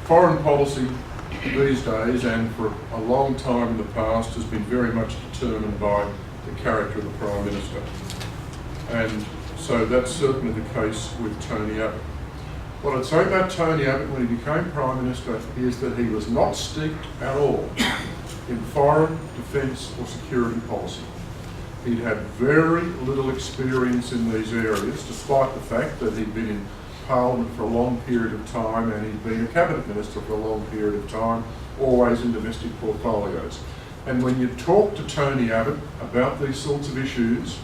Foreign policy these days and for a long time in the past has been very much determined by the character of the Prime Minister. And so that's certainly the case with Tony Abbott. What I'd say about Tony Abbott when he became Prime Minister is that he was not steeped at all in foreign, defence or security policy. He'd had very little experience in these areas, despite the fact that he'd been in Parliament for a long period of time and he'd been a Cabinet Minister for a long period of time, always in domestic portfolios. And when you talk to Tony Abbott about these sorts of issues,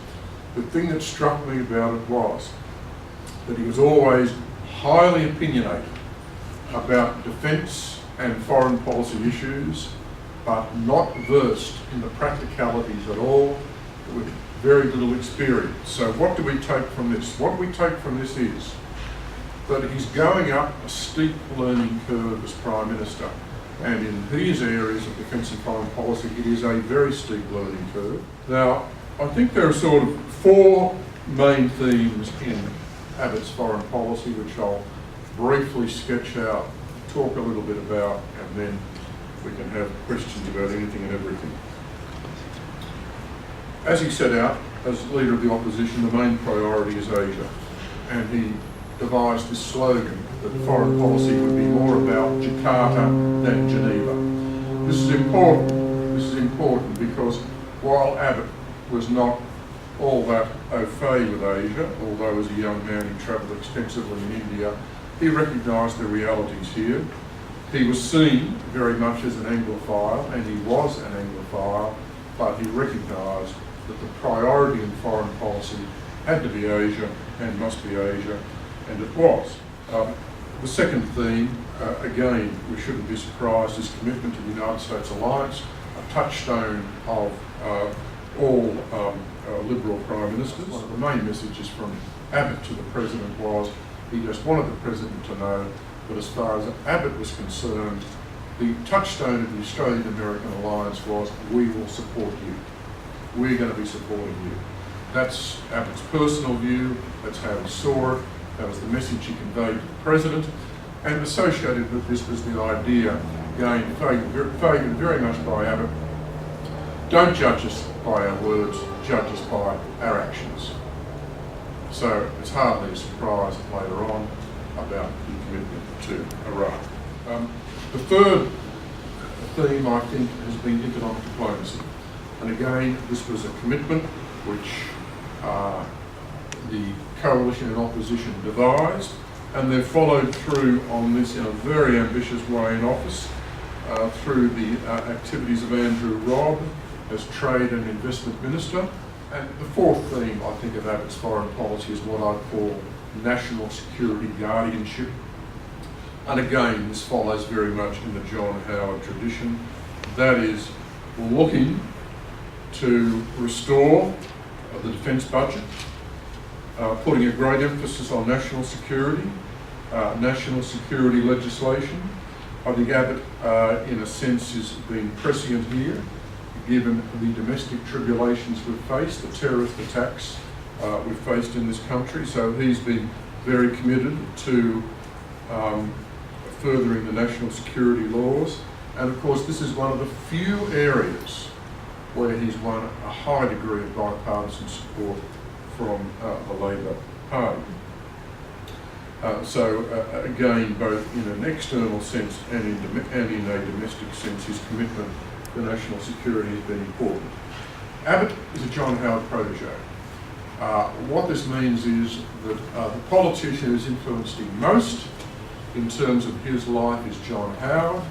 the thing that struck me about it was that he was always highly opinionated about defence and foreign policy issues, but not versed in the practicalities at all, with very little experience. So what do we take from this? What we take from this is that he's going up a steep learning curve as Prime Minister. And in these areas of defence and foreign policy, it is a very steep learning curve. Now, I think there are sort of four main themes in Abbott's foreign policy, which I'll briefly sketch out, talk a little bit about, and then we can have questions about anything and everything. As he set out, as leader of the opposition, the main priority is Asia. And he devised this slogan that foreign policy would be more about Jakarta than Geneva. This is important. This is important because while Abbott was not all that au fait with Asia, although as a young man he travelled extensively in India, he recognised the realities here. He was seen very much as an Anglophile, and he was an Anglophile, but he recognised that the priority in foreign policy had to be Asia and must be Asia, and it was. The second theme, again, we shouldn't be surprised, is commitment to the United States alliance, a touchstone of all Liberal Prime Ministers. One of the main messages from Abbott to the President was he just wanted the President to know that as far as Abbott was concerned, the touchstone of the Australian-American alliance was, we will support you. We're going to be supporting you. That's Abbott's personal view, that's how he saw it, that was the message he conveyed to the President, and associated with this was the idea, again, favoured very much by Abbott, don't judge us by our words, judge us by our actions. So it's hardly a surprise later on about the commitment to Iraq. The third theme, I think, has been economic diplomacy. And again, this was a commitment which the coalition and opposition devised, and they've followed through on this in a very ambitious way in office through the activities of Andrew Robb as Trade and Investment Minister. And the fourth theme, I think, of Abbott's foreign policy is what I call national security guardianship. And again, this follows very much in the John Howard tradition. That is looking to restore the defence budget, putting a great emphasis on national security legislation. I think Abbott, in a sense, is being prescient here, given the domestic tribulations we've faced, the terrorist attacks we've faced in this country. So he's been very committed to furthering the national security laws. And of course, this is one of the few areas where he's won a high degree of bipartisan support from the Labor Party. Again, both in an external sense and in a domestic sense, his commitment to national security has been important. Abbott is a John Howard protege. What this means is that the politician who's influenced him most in terms of his life is John Howard.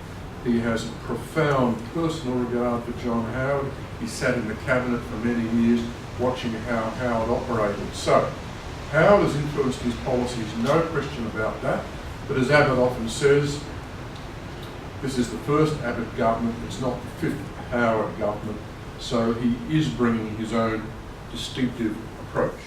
He has a profound personal regard for John Howard. He sat in the cabinet for many years watching how Howard operated. So, Howard has influenced his policies, no question about that. But as Abbott often says, this is the first Abbott government, it's not the fifth Howard government. So he is bringing his own distinctive approach.